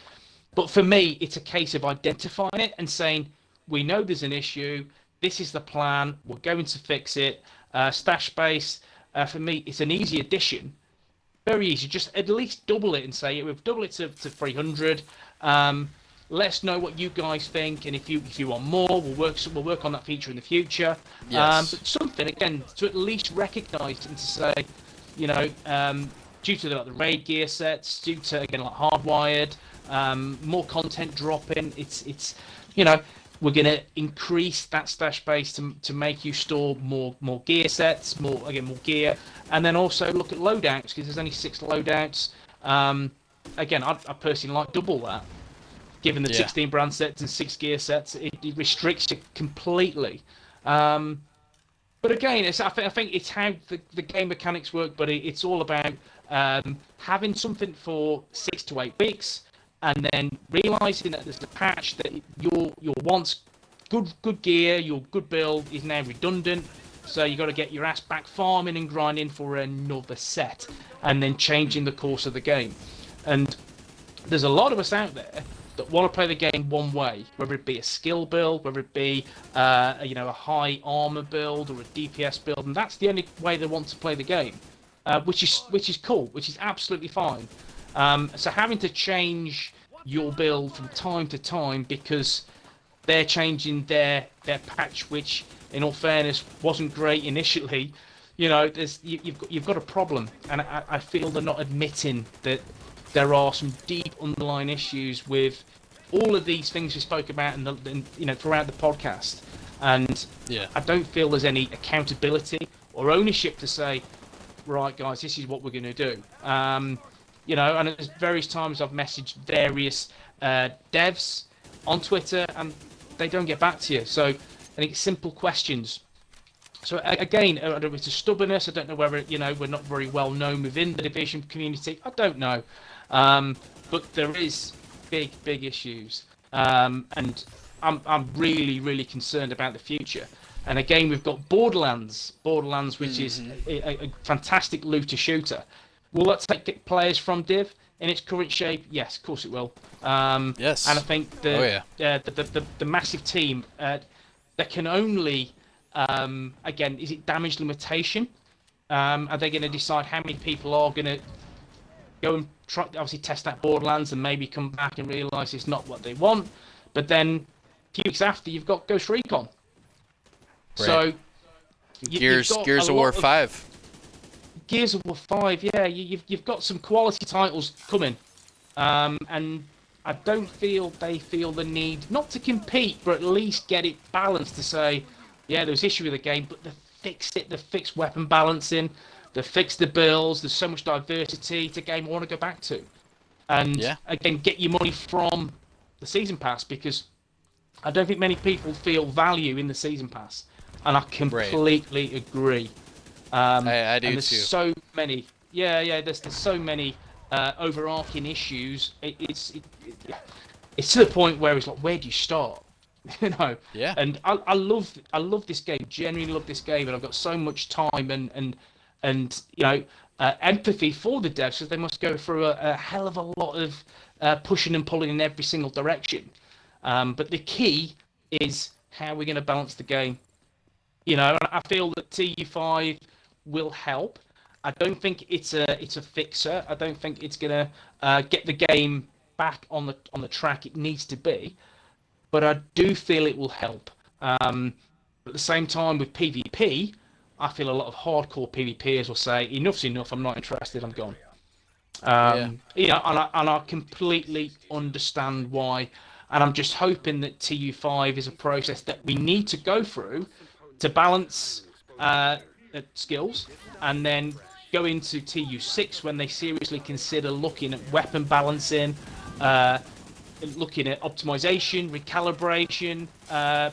but for me, it's a case of identifying it and saying, we know there's an issue, this is the plan, we're going to fix it. Stash base, for me, it's an easy addition, very easy. Just at least double it and say, we've doubled it to 300. Let's know what you guys think, and if you want more, we'll work on that feature in the future. Yes. But something, again, to at least recognise and to say, due to the raid gear sets, due to, again, like Hardwired, more content dropping, it's we're going to increase that stash base to make you store more gear sets, more gear, and then also look at loadouts, because there's only 6 loadouts. Again, I personally like double that. Given the 16 brand sets and 6 gear sets, it restricts you completely. But again, I think it's how the game mechanics work. But it's all about having something for 6 to 8 weeks, and then realizing that there's a patch that your once good gear, your good build is now redundant. So you got to get your ass back farming and grinding for another set, and then changing the course of the game. And there's a lot of us out there that want to play the game one way, whether it be a skill build, whether it be a high armor build or a DPS build, and that's the only way they want to play the game, which is cool, which is absolutely fine. So having to change your build from time to time because they're changing their patch, which in all fairness wasn't great initially. You've got a problem, and I feel they're not admitting that there are some deep underlying issues with all of these things we spoke about throughout the podcast. And Yeah. I don't feel there's any accountability or ownership to say, right, guys, this is what we're going to do. And there's various times I've messaged various devs on Twitter, and they don't get back to you. So I think it's simple questions. So again, I don't know if it's a stubbornness. I don't know whether we're not very well known within the Division community. I don't know, but there is big issues, and I'm really concerned about the future. And again, we've got Borderlands, which is a fantastic looter shooter. Will that take players from Div in its current shape? Yes, of course it will. Yes. And I think the massive team that can only again, is it damage limitation? Are they going to decide how many people are going to go and try, obviously test out Borderlands and maybe come back and realise it's not what they want? But then a few weeks after, you've got Ghost Recon. Right. So Gears of War 5. Gears of War 5, yeah, you've got some quality titles coming, and I don't feel they feel the need not to compete, but at least get it balanced to say, yeah, there's issue with the game, but they fixed it. They fixed weapon balancing. They fixed the builds. There's so much diversity. It's a game I want to go back to, and again, get your money from the season pass, because I don't think many people feel value in the season pass, and I completely agree. I do and there's too. So many, there's so many overarching issues. It's to the point where it's like, where do you start? Yeah. And I love this game. Genuinely love this game, and I've got so much time and empathy for the devs, because they must go through a hell of a lot of pushing and pulling in every single direction. But the key is how we're going to balance the game. And I feel that TU5 will help. I don't think it's a fixer. I don't think it's going to get the game back on the track it needs to be. But I do feel it will help. At the same time, with PvP, I feel a lot of hardcore PvPers will say, enough's enough, I'm not interested, I'm gone. And I completely understand why. And I'm just hoping that TU5 is a process that we need to go through to balance skills, and then go into TU6 when they seriously consider looking at weapon balancing, looking at optimization, recalibration,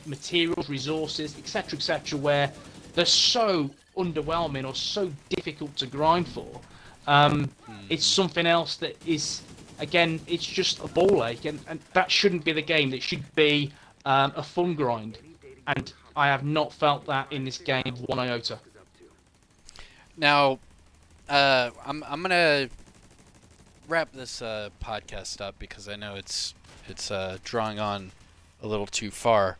materials, resources, etc., where they're so underwhelming or so difficult to grind for. It's something else that is, again, it's just a ball ache, and that shouldn't be the game. That should be a fun grind, and I have not felt that in this game one iota. Now, I'm gonna wrap this podcast up, because I know it's drawing on a little too far.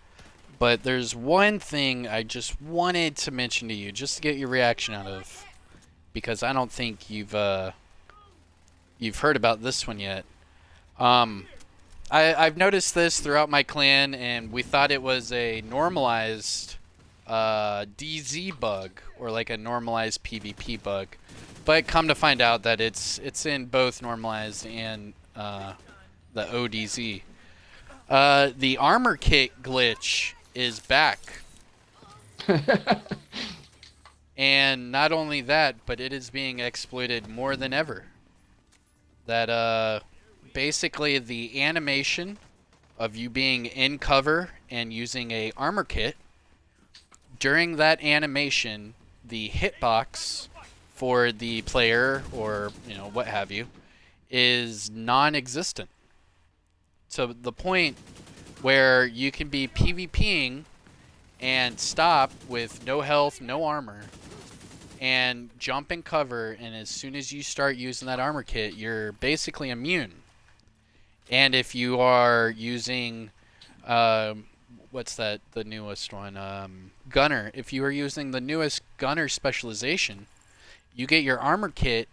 But there's one thing I just wanted to mention to you, just to get your reaction out of, because I don't think you've heard about this one yet. I've noticed this throughout my clan, and we thought it was a normalized DZ bug, or like a normalized PvP bug, but come to find out that it's in both normalized and the ODZ. The armor kit glitch is back. And not only that, but it is being exploited more than ever. That basically the animation of you being in cover and using a armor kit during that animation, the hitbox for the player or what have you is non-existent. To the point where you can be PvPing and stop with no health, no armor, and jump in cover, and as soon as you start using that armor kit, you're basically immune. And if you are using, what's that, the newest one, Gunner, if you are using the newest Gunner specialization, you get your armor kit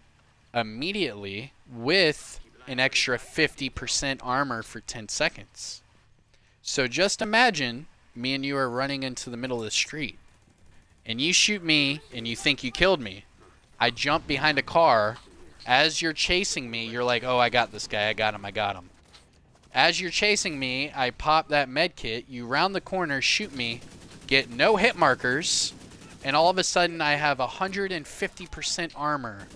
immediately with an extra 50% armor for 10 seconds. So just imagine me and you are running into the middle of the street, and you shoot me and you think you killed me. I jump behind a car. As you're chasing me, you're like, oh, I got this guy, I got him. As you're chasing me, I pop that med kit, you round the corner, shoot me, get no hit markers, and all of a sudden I have 150% armor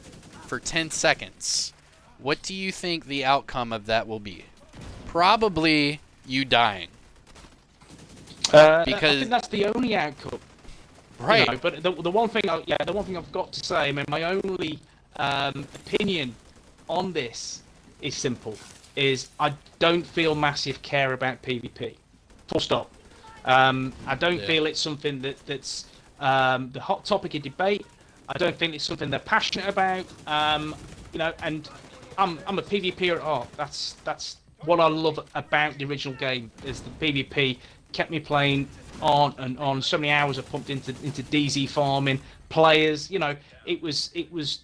for 10 seconds. What do you think the outcome of that will be? Probably you dying. I think that's the only outcome. Right. But the one thing, the one thing I've got to say, I mean, my only opinion on this is simple: is I don't feel massive care about PvP. Full stop. I don't feel it's something that's the hot topic of debate. I don't think it's something they're passionate about. And I'm a PvPer at heart. That's what I love about the original game, is the PvP kept me playing on and on. So many hours I pumped into DZ farming, players. It was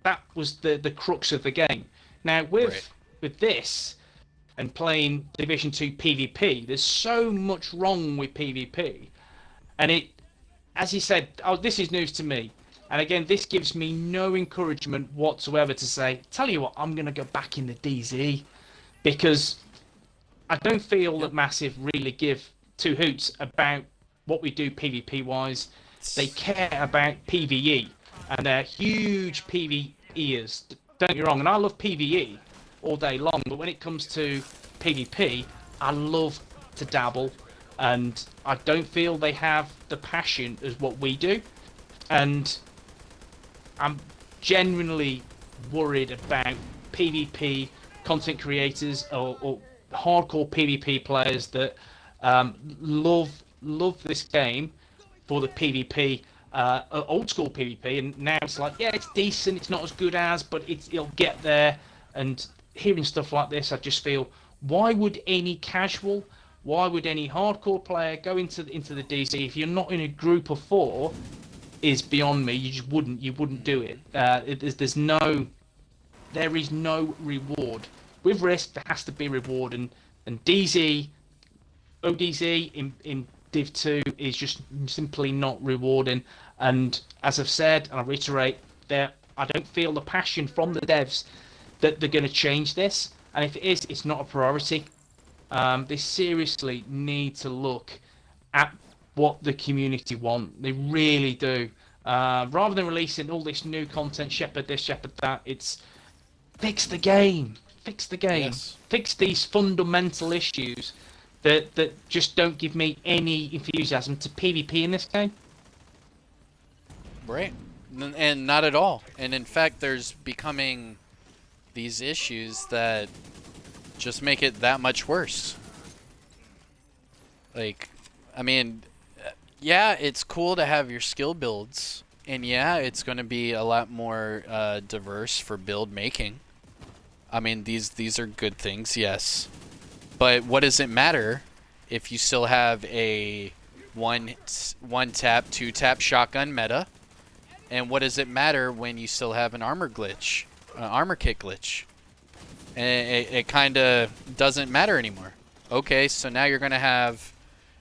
that was the crux of the game. Now with this and playing Division 2 PvP, there's so much wrong with PvP, and it, as you said, this is news to me. And again, this gives me no encouragement whatsoever to say, tell you what, I'm going to go back in the DZ, because I don't feel that Massive really give two hoots about what we do PvP-wise. They care about PvE, and they're huge PvEers. Don't get me wrong, and I love PvE all day long, but when it comes to PvP, I love to dabble, and I don't feel they have the passion as what we do. And I'm genuinely worried about PvP content creators or hardcore PvP players that love this game for the PvP, old school PvP, and now it's like, yeah, it's decent, it's not as good as, but it'll get there. And hearing stuff like this, I just feel, why would any casual, why would any hardcore player go into the DZ if you're not in a group of 4? Is beyond me. You just wouldn't do it. There is no reward with risk. There has to be reward, and DZ, ODZ in Div 2 is just simply not rewarding. And as I've said, and I reiterate, I don't feel the passion from the devs that they're going to change this. And if it is, it's not a priority. They seriously need to look at what the community want. They really do. Rather than releasing all this new content, shepherd this, shepherd that, it's fix the game. Fix the game. Yes. Fix these fundamental issues that just don't give me any enthusiasm to PvP in this game. Right. And not at all. And in fact, there's becoming these issues that just make it that much worse. Like, I mean, yeah, it's cool to have your skill builds, and yeah, it's going to be a lot more diverse for build making. I mean, these are good things, yes. But what does it matter if you still have a one tap, 2 tap shotgun meta? And what does it matter when you still have an armor glitch, armor kit glitch? And it kind of doesn't matter anymore. Okay, so now you're going to have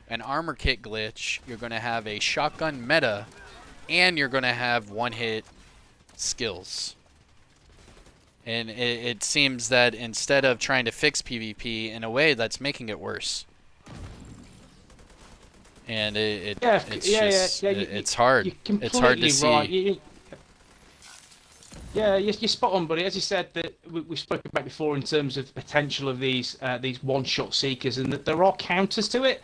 an armor kit glitch, you're going to have a shotgun meta, and you're going to have one-hit skills. And it seems that instead of trying to fix PvP in a way, that's making it worse. And it's hard. It's hard to see. You're spot on, buddy. As you said, that we've spoken about before in terms of the potential of these one-shot seekers, and that there are counters to it.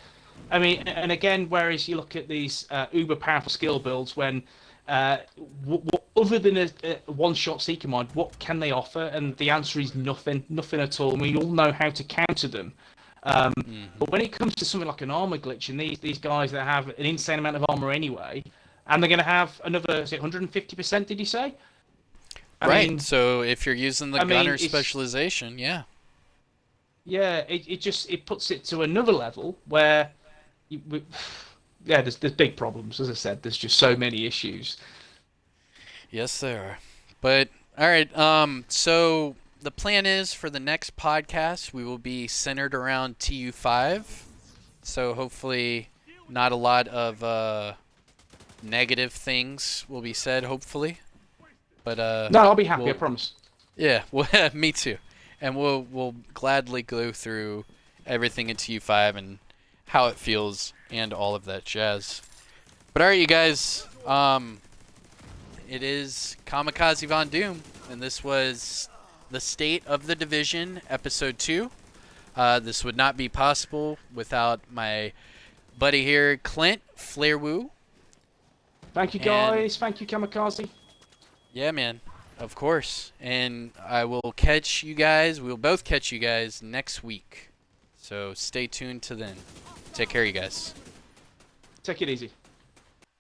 I mean, and again, whereas you look at these uber powerful skill builds, when other than a one-shot seeker mod, what can they offer? And the answer is nothing, nothing at all. And we all know how to counter them. Hmm. But when it comes to something like an armor glitch, and these guys that have an insane amount of armor anyway, and they're going to have another, is it 150%? Did you say? I Right. mean, So if you're using the I mean, gunner it's specialization, yeah. yeah, it puts it to another level where, we, yeah, there's big problems. As I said, there's just so many issues. Yes, there are. But all right. So the plan is for the next podcast we will be centered around TU5. So hopefully, not a lot of negative things will be said. Hopefully, but No, I'll be happy. I we'll promise. yeah. Well, me too. And we'll gladly go through everything in TU5 and how it feels and all of that jazz. But all right, you guys. It is Kamikazevondoom, and this was the State of the Division, Episode 2. This would not be possible without my buddy here, Clint Flairwoo. Thank you, And guys. Thank you, Kamikaze. yeah, man, of course. And I will catch you guys, we'll both catch you guys next week. So stay tuned to then. Take care, you guys. Take it easy.